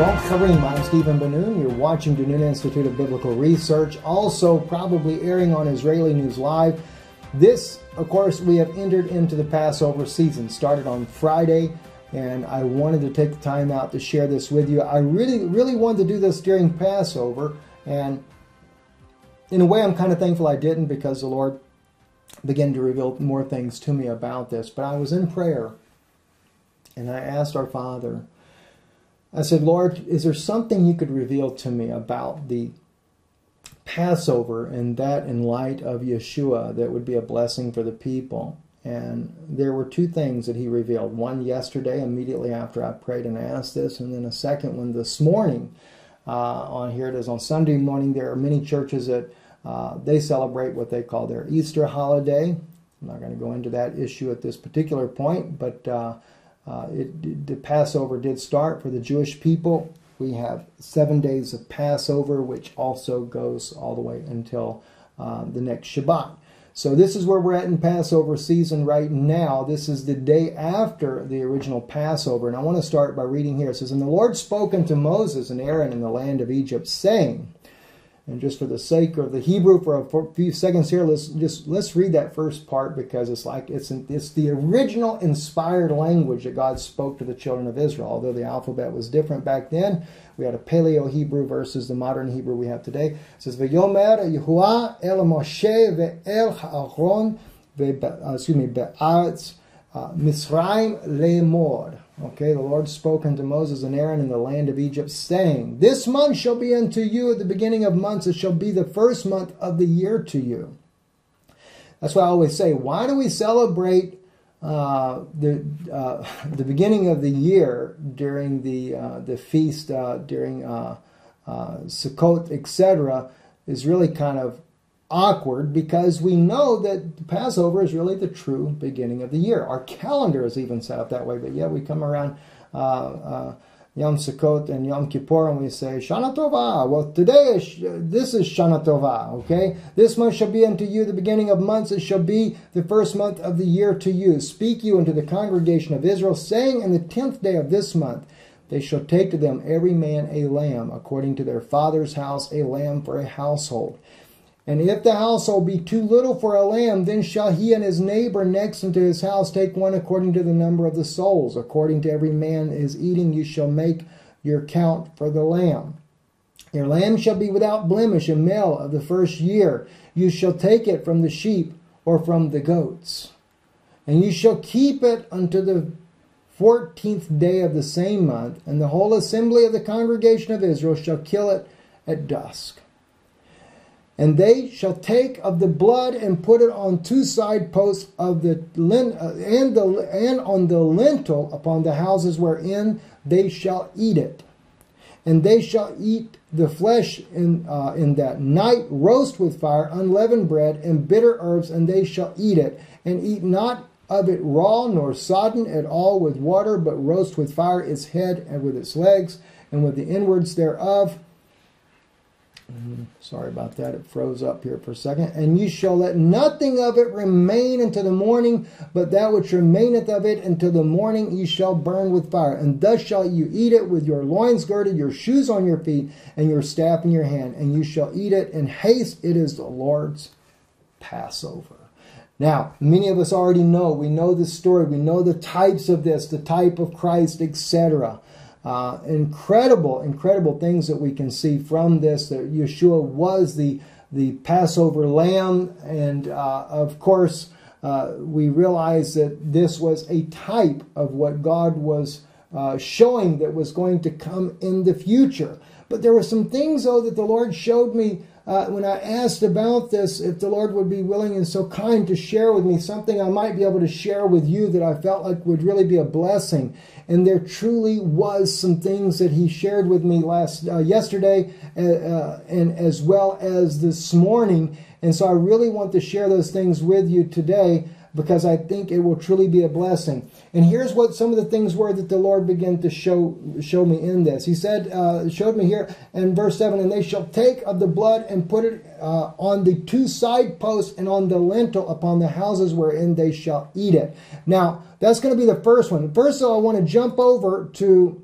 Shalom Kareem, I'm Stephen Benoon. You're watching Benoon Institute of Biblical Research, also probably airing on Israeli News Live. This, of course, we have entered into the Passover season, started on Friday, and I wanted to take the time out to share this with you. I really wanted to do this during Passover, and in a way I'm kind of thankful I didn't, because the Lord began to reveal more things to me about this. But I was in prayer, and I asked our Father, I said, Lord, is there something you could reveal to me about the Passover, and that in light of Yeshua that would be a blessing for the people? And there were two things that he revealed. One yesterday, immediately after I prayed and asked this, and then a second one this morning. Here it is on Sunday morning. There are many churches that they celebrate what they call their Easter holiday. I'm not going to go into that issue at this particular point, but the Passover did start for the Jewish people. We have 7 days of Passover, which also goes all the way until the next Shabbat. So this is where we're at in Passover season right now. This is the day after the original Passover. And I want to start by reading here. It says, "And the Lord spoke unto Moses and Aaron in the land of Egypt, saying," and just for the sake of the Hebrew for a few seconds here, let's read that first part, because it's the original inspired language that God spoke to the children of Israel. Although the alphabet was different back then, we had a Paleo Hebrew versus the modern Hebrew we have today. It says, "V'yomer Yehuah el Moshe ve'el Aaron be'aretz Misraim le'mor." Okay, the Lord spoke unto Moses and Aaron in the land of Egypt, saying, "This month shall be unto you at the beginning of months. It shall be the first month of the year to you." That's why I always say, why do we celebrate the beginning of the year during the feast, during Sukkot, etc., is really kind of awkward, because we know that Passover is really the true beginning of the year. Our calendar is even set up that way, but yet we come around Yom Sukkot and Yom Kippur and we say Shana Tova. Well, this is Shana Tova, okay? "This month shall be unto you the beginning of months. It shall be the first month of the year to you. Speak you unto the congregation of Israel, saying, in the 10th day of this month they shall take to them every man a lamb, according to their father's house, a lamb for a household. And if the household be too little for a lamb, then shall he and his neighbor next unto his house take one according to the number of the souls. According to every man his eating, you shall make your count for the lamb. Your lamb shall be without blemish, a male of the first year. You shall take it from the sheep or from the goats. And you shall keep it unto the 14th day of the same month. And the whole assembly of the congregation of Israel shall kill it at dusk. And they shall take of the blood and put it on two side posts of the and on the lintel upon the houses wherein they shall eat it. And they shall eat the flesh in that night, roast with fire, unleavened bread, and bitter herbs, and they shall eat it, and eat not of it raw, nor sodden at all with water, but roast with fire its head and with its legs, and with the inwards thereof." Sorry about that, it froze up here for a second. "And you shall let nothing of it remain until the morning, but that which remaineth of it until the morning you shall burn with fire. And thus shall you eat it with your loins girded, your shoes on your feet, and your staff in your hand. And you shall eat it in haste. It is the Lord's Passover." Now, many of us already know. We know the story. We know the types of this, the type of Christ, etc. Incredible things that we can see from this. That Yeshua was the Passover Lamb, and of course we realize that this was a type of what God was showing that was going to come in the future. But there were some things, though, that the Lord showed me when I asked about this, if the Lord would be willing and so kind to share with me something I might be able to share with you that I felt like would really be a blessing. And there truly was some things that he shared with me yesterday and as well as this morning. And so I really want to share those things with you today, because I think it will truly be a blessing. And here's what some of the things were that the Lord began to show me in this. He said, showed me here in verse 7, "And they shall take of the blood and put it on the two side posts and on the lintel upon the houses wherein they shall eat it." Now, that's going to be the first one. First, though, I want to jump over to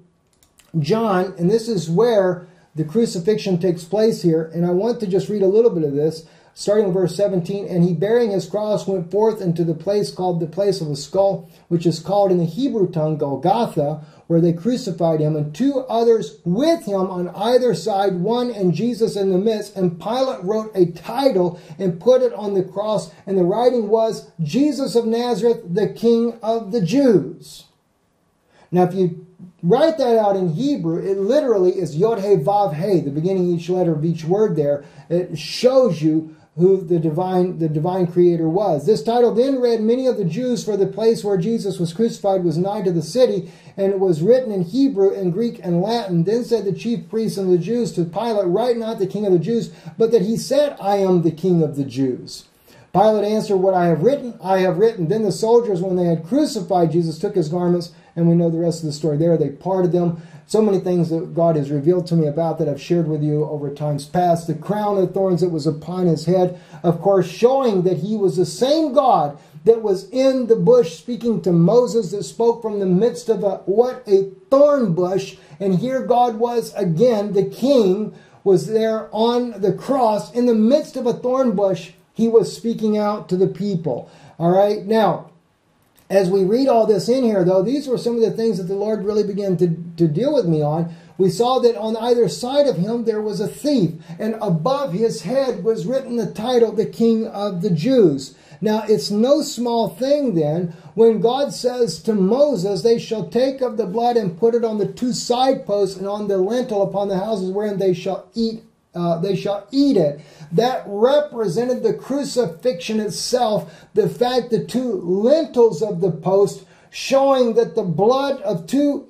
John, and this is where the crucifixion takes place here, and I want to just read a little bit of this, starting with verse 17. And he, bearing his cross, went forth into the place called the place of a skull, which is called in the Hebrew tongue Golgotha, where they crucified him, and two others with him on either side, one and Jesus in the midst. And Pilate wrote a title and put it on the cross, and the writing was, Jesus of Nazareth, the King of the Jews. Now, if you write that out in Hebrew, it literally is Yod He Vav He, the beginning of each letter of each word there. It shows you who the divine creator was. This title then read, Many of the Jews, for the place where Jesus was crucified was nigh to the city, and it was written in Hebrew and Greek and Latin. Then said the chief priests and the Jews to Pilate, Write not the King of the Jews, but that he said, I am the King of the Jews. Pilate answered, What I have written, I have written. Then the soldiers, when they had crucified Jesus, took his garments, and we know the rest of the story there. They parted them. So many things that God has revealed to me about that I've shared with you over times past. The crown of thorns that was upon his head, of course, showing that he was the same God that was in the bush speaking to Moses, that spoke from the midst of a thorn bush. And here God was again, the king was there on the cross in the midst of a thorn bush. He was speaking out to the people. All right. Now, as we read all this in here, though, these were some of the things that the Lord really began to deal with me on. We saw that on either side of him there was a thief, and above his head was written the title, the King of the Jews. Now, it's no small thing then when God says to Moses, They shall take of the blood and put it on the two side posts and on the lintel upon the houses wherein they shall eat it. That represented the crucifixion itself, the fact the two lintels of the post, showing that the blood of two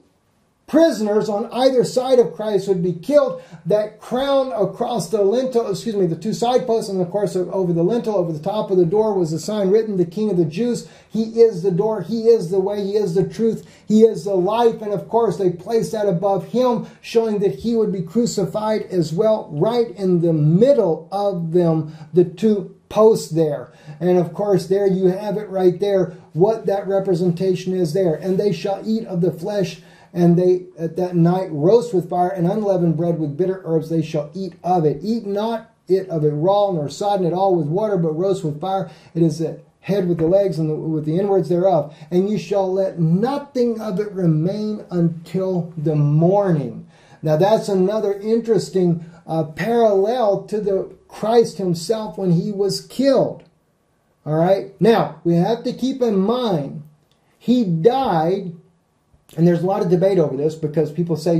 prisoners on either side of Christ would be killed. That crown across the lintel, the two side posts, and of course over the lintel, over the top of the door, was a sign written, the King of the Jews. He is the door, he is the way, he is the truth, he is the life. And of course they placed that above him, showing that he would be crucified as well, right in the middle of them, the two posts there. And of course there you have it right there, what that representation is there. And they shall eat of the flesh, and they at that night roast with fire, and unleavened bread with bitter herbs they shall eat of it. Eat not it of it raw, nor sodden it all with water, but roast with fire. It is the head with the legs and with the inwards thereof. And you shall let nothing of it remain until the morning. Now that's another interesting parallel to the Christ himself when he was killed. All right. Now we have to keep in mind he died. And there's a lot of debate over this, because people say,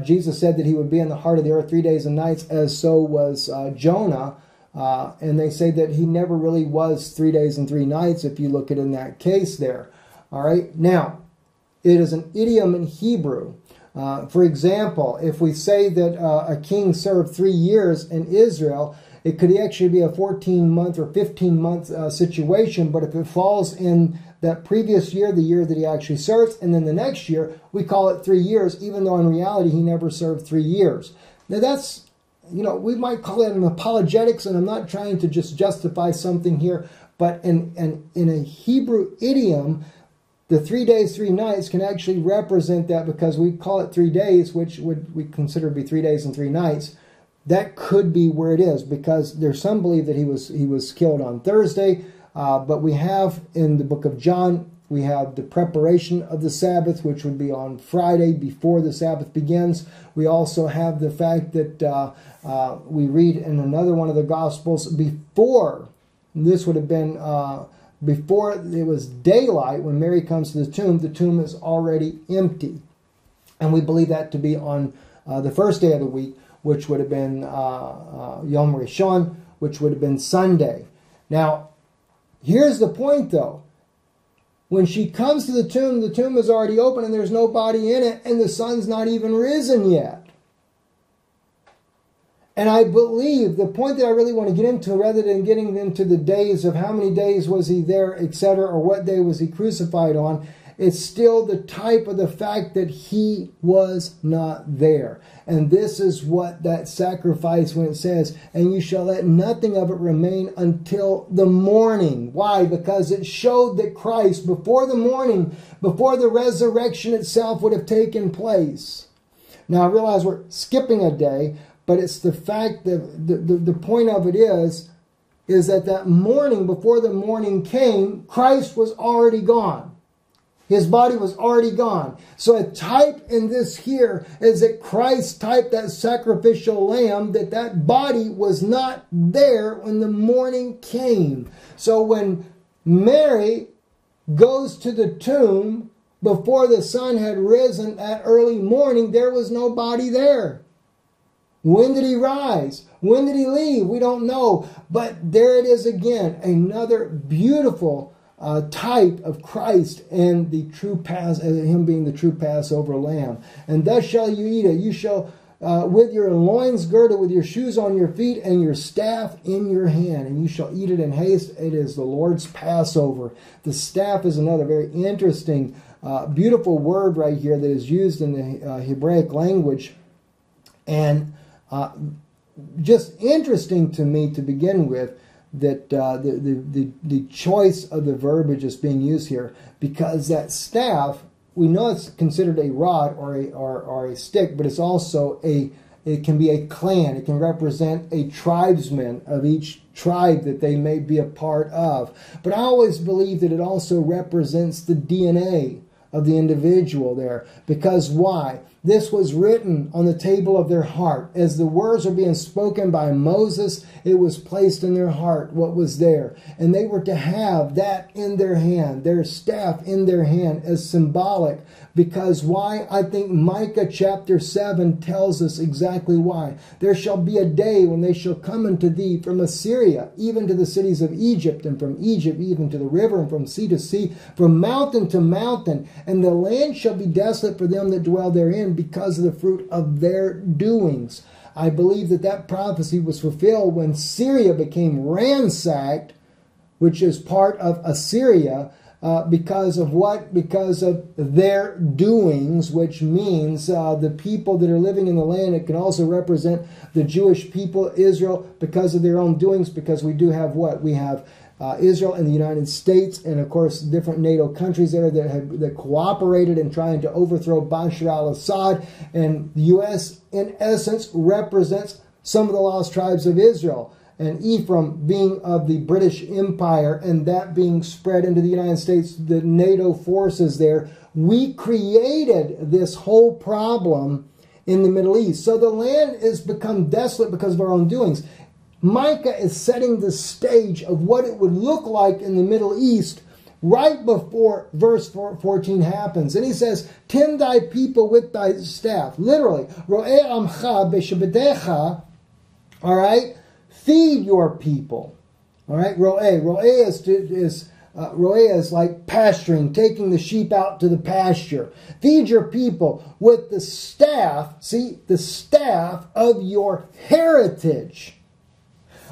Jesus said that he would be in the heart of the earth 3 days and nights, as so was Jonah. And they say that he never really was 3 days and 3 nights, if you look at it in that case there. All right. Now, it is an idiom in Hebrew. For example, if we say that a king served 3 years in Israel, it could actually be a 14-month or 15-month situation. But if it falls in that previous year, the year that he actually serves, and then the next year, we call it 3 years, even though in reality he never served 3 years. Now that's, we might call it an apologetics, and I'm not trying to just justify something here, but in a Hebrew idiom, the 3 days, 3 nights can actually represent that, because we call it 3 days, which we consider to be 3 days and 3 nights. That could be where it is, because there's some believe that he was killed on Thursday. But we have in the book of John, we have the preparation of the Sabbath, which would be on Friday before the Sabbath begins. We also have the fact that we read in another one of the Gospels, before, this would have been before it was daylight, when Mary comes to the tomb is already empty. And we believe that to be on the first day of the week, which would have been Yom Rishon, which would have been Sunday. Now, here's the point, though. When she comes to the tomb is already open and there's nobody in it, and the sun's not even risen yet. And I believe the point that I really want to get into, rather than getting into the days of how many days was he there, etc., or what day was he crucified on, it's still the type of the fact that he was not there. And this is what that sacrifice, when it says, and you shall let nothing of it remain until the morning. Why? Because it showed that Christ, before the morning, before the resurrection itself would have taken place, Now, I realize we're skipping a day, but it's the fact that the point of it is that morning, before the morning came, Christ was already gone. His body was already gone. So a type in this here is that Christ typed that sacrificial lamb, that body was not there when the morning came. So when Mary goes to the tomb before the sun had risen at early morning, there was no body there. When did he rise? When did he leave? We don't know. But there it is again, another beautiful type of Christ and the true him being the true Passover lamb. And thus shall you eat it. You shall, with your loins girded, with your shoes on your feet, and your staff in your hand. And you shall eat it in haste. It is the Lord's Passover. The staff is another very interesting, beautiful word right here that is used in the Hebraic language. And just interesting to me to begin with, that the choice of the verbiage is being used here, because that staff, we know it's considered a rod or a stick, but it's also it can be a clan. It can represent a tribesman of each tribe that they may be a part of. But I always believe that it also represents the DNA of the individual there. Because why? This was written on the table of their heart. As the words are being spoken by Moses, it was placed in their heart what was there. And they were to have that in their hand, their staff in their hand, as symbolic. Because why? I think Micah chapter 7 tells us exactly why. There shall be a day when they shall come unto thee from Assyria, even to the cities of Egypt, and from Egypt even to the river, and from sea to sea, from mountain to mountain. And the land shall be desolate for them that dwell therein, because of the fruit of their doings. I believe that prophecy was fulfilled when Syria became ransacked, which is part of Assyria, because of what? Because of their doings, which means the people that are living in the land. It can also represent the Jewish people, Israel, because of their own doings, because we do have what? We have Israel and the United States, and of course different NATO countries there that cooperated in trying to overthrow Bashar al-Assad. And the U.S. in essence represents some of the lost tribes of Israel, and Ephraim being of the British Empire, and that being spread into the United States, the NATO forces there. We created this whole problem in the Middle East. So the land has become desolate because of our own doings. Micah is setting the stage of what it would look like in the Middle East right before verse 14 happens. And he says, tend thy people with thy staff. Literally, ro'eh amcha b'shebedecha, all right? Feed your people. All right, ro'eh. Ro'eh is like pasturing, taking the sheep out to the pasture. Feed your people with the staff, see, the staff of your heritage.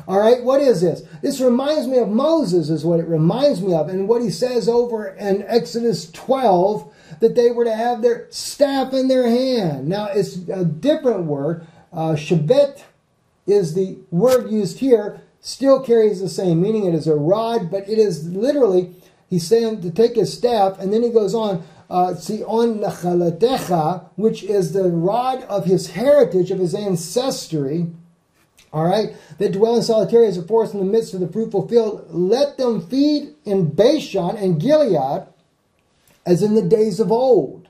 All right, what is this? This reminds me of Moses, is what it reminds me of. And what he says over in Exodus 12, that they were to have their staff in their hand. Now, it's a different word. Shebet is the word used here, still carries the same meaning. It is a rod, but it is literally, he's saying to take his staff, and then he goes on, Tzion nachalatecha, which is the rod of his heritage, of his ancestry. All right, that dwell in solitary as a forest in the midst of the fruitful field. Let them feed in Bashan and Gilead as in the days of old.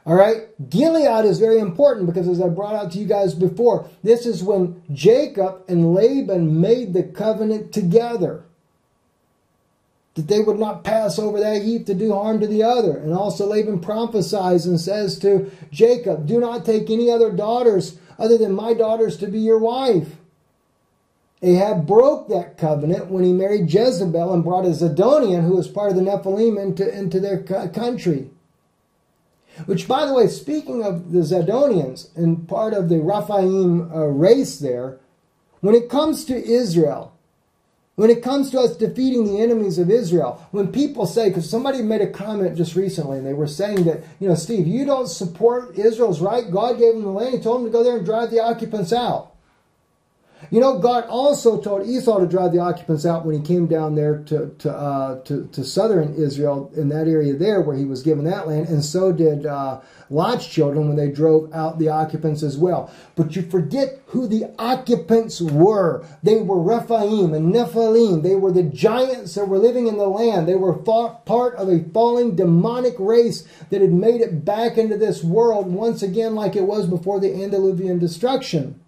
All right, Gilead is very important because, as I brought out to you guys before, this is when Jacob and Laban made the covenant together, that they would not pass over that heap to do harm to the other. And also Laban prophesies and says to Jacob, do not take any other daughters other than my daughters to be your wife. Ahab broke that covenant when he married Jezebel and brought a Zidonian, who was part of the Nephilim, into their country. Which, by the way, speaking of the Zidonians and part of the Raphaim race there, when it comes to Israel, when it comes to us defeating the enemies of Israel, when people say, because somebody made a comment just recently, and they were saying that, Steve, you don't support Israel's right. God gave them the land. He told them to go there and drive the occupants out. You know, God also told Esau to drive the occupants out when he came down there to southern Israel, in that area there where he was given that land. And so did Lot's children when they drove out the occupants as well. But you forget who the occupants were. They were Rephaim and Nephilim. They were the giants that were living in the land. They were part of a falling demonic race that had made it back into this world once again like it was before the antediluvian destruction.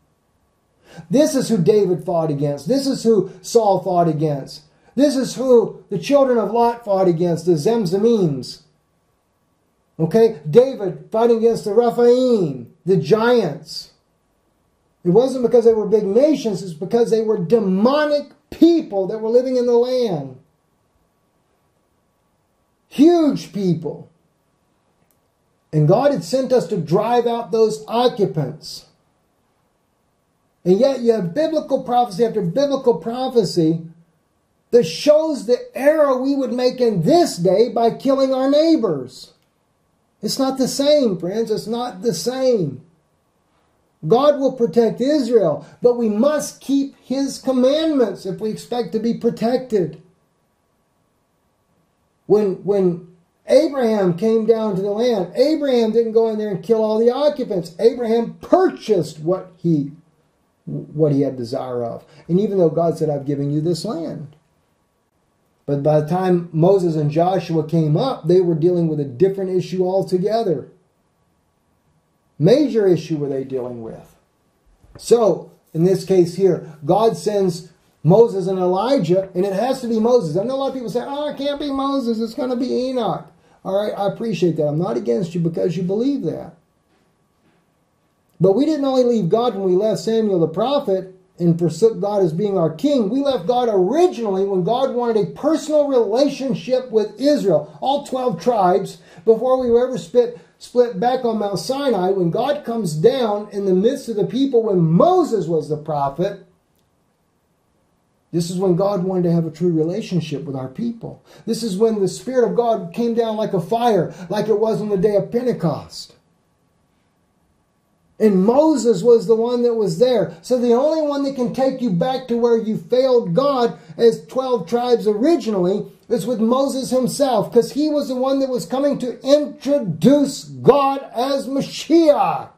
This is who David fought against. This is who Saul fought against. This is who the children of Lot fought against, the Zemzamims. Okay? David fighting against the Rephaim, the giants. It wasn't because they were big nations, it's because they were demonic people that were living in the land. Huge people. And God had sent us to drive out those occupants. And yet you have biblical prophecy after biblical prophecy that shows the error we would make in this day by killing our neighbors. It's not the same, friends. It's not the same. God will protect Israel, but we must keep His commandments if we expect to be protected. When Abraham came down to the land, Abraham didn't go in there and kill all the occupants. Abraham purchased what he had desire of. And even though God said, I've given you this land. But by the time Moses and Joshua came up, they were dealing with a different issue altogether. Major issue were they dealing with. So, in this case here, God sends Moses and Elijah, and it has to be Moses. I know a lot of people say, oh, it can't be Moses, it's going to be Enoch. All right, I appreciate that. I'm not against you because you believe that. But we didn't only leave God when we left Samuel the prophet and forsook God as being our king. We left God originally when God wanted a personal relationship with Israel, all 12 tribes, before we were ever split back on Mount Sinai. When God comes down in the midst of the people, when Moses was the prophet, this is when God wanted to have a true relationship with our people. This is when the Spirit of God came down like a fire, like it was on the day of Pentecost. And Moses was the one that was there. So the only one that can take you back to where you failed God as 12 tribes originally is with Moses himself, because he was the one that was coming to introduce God as Mashiach.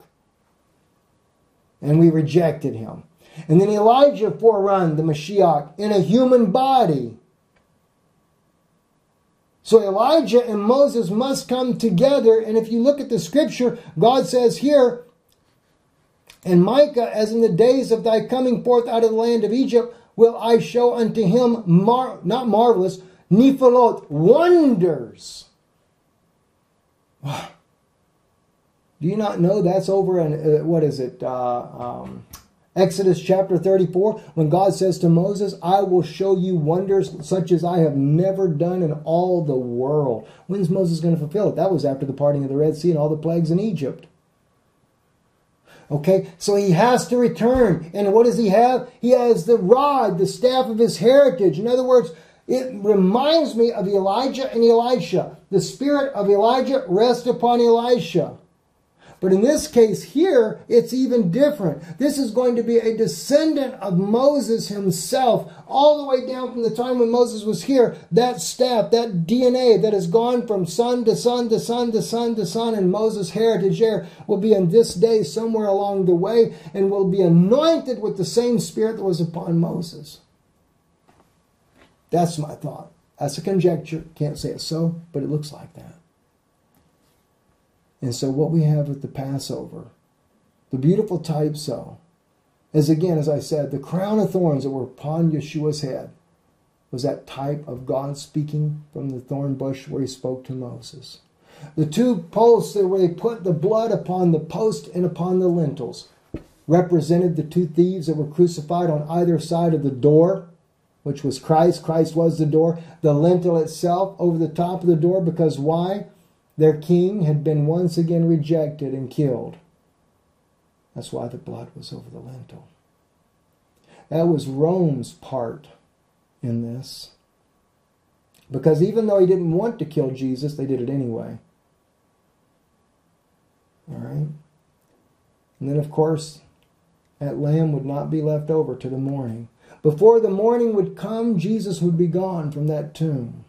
And we rejected him. And then Elijah forerun the Mashiach in a human body. So Elijah and Moses must come together. And if you look at the scripture, God says here, and Micah, as in the days of thy coming forth out of the land of Egypt, will I show unto him, not marvelous, Nephilim, wonders. Do you not know that's over in, what is it, Exodus chapter 34, when God says to Moses, I will show you wonders such as I have never done in all the world. When's Moses going to fulfill it? That was after the parting of the Red Sea and all the plagues in Egypt. Okay, so he has to return. And what does he have? He has the rod, the staff of his heritage. In other words, it reminds me of Elijah and Elisha. The spirit of Elijah rests upon Elisha. But in this case here, it's even different. This is going to be a descendant of Moses himself, all the way down from the time when Moses was here. That staff, that DNA that has gone from son to son to son to son to son, and Moses' heritage there will be in this day somewhere along the way, and will be anointed with the same spirit that was upon Moses. That's my thought. That's a conjecture. Can't say it's so, but it looks like that. And so what we have with the Passover, the beautiful type so, is again, as I said, the crown of thorns that were upon Yeshua's head was that type of God speaking from the thorn bush where he spoke to Moses. The two posts where they put the blood upon the post and upon the lintels represented the two thieves that were crucified on either side of the door, which was Christ. Christ was the door. The lintel itself over the top of the door, because why? Their king had been once again rejected and killed. That's why the blood was over the lintel. That was Rome's part in this. Because even though he didn't want to kill Jesus, they did it anyway. All right? And then, of course, That lamb would not be left over to the morning. Before the morning would come, Jesus would be gone from that tomb.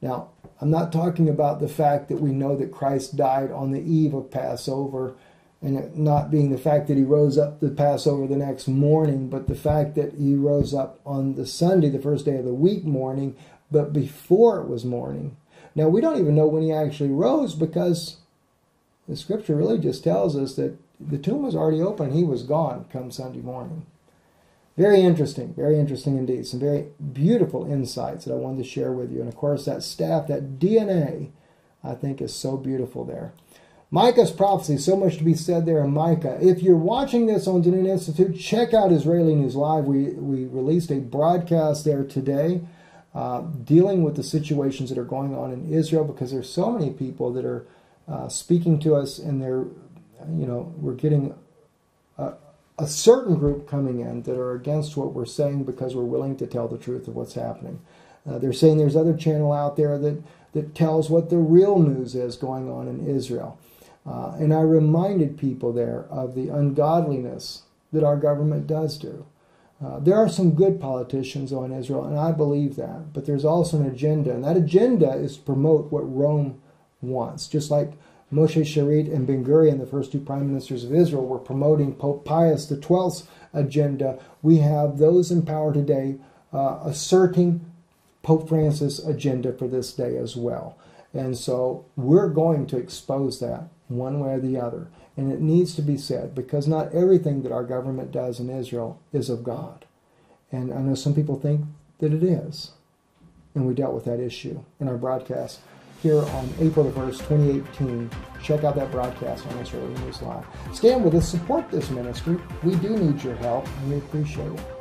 Now, I'm not talking about the fact that we know that Christ died on the eve of Passover, and it not being the fact that he rose up the Passover the next morning, but the fact that he rose up on the Sunday, the first day of the week morning, but before it was morning. Now, we don't even know when he actually rose, because the scripture really just tells us that the tomb was already open. He was gone come Sunday morning. Very interesting indeed. Some very beautiful insights that I wanted to share with you. And of course, that staff, that DNA, I think is so beautiful there. Micah's prophecy, so much to be said there in Micah. If you're watching this on Danon Institute, check out Israeli News Live. We released a broadcast there today dealing with the situations that are going on in Israel, because there's so many people that are speaking to us, and they're, we're getting a certain group coming in that are against what we're saying because we're willing to tell the truth of what's happening. They're saying there's other channel out there that tells what the real news is going on in Israel. And I reminded people there of the ungodliness that our government does do. There are some good politicians on Israel, and I believe that. But there's also an agenda, and that agenda is to promote what Rome wants. Just like Moshe Sharit and Ben Gurion, the first two prime ministers of Israel, were promoting Pope Pius XII's agenda. We have those in power today asserting Pope Francis' agenda for this day as well. And so we're going to expose that one way or the other. And it needs to be said, because not everything that our government does in Israel is of God. And I know some people think that it is. And we dealt with that issue in our broadcast here on April the 1st, 2018. Check out that broadcast on Israeli News Live. Stand with us, support this ministry. We do need your help, and we appreciate it.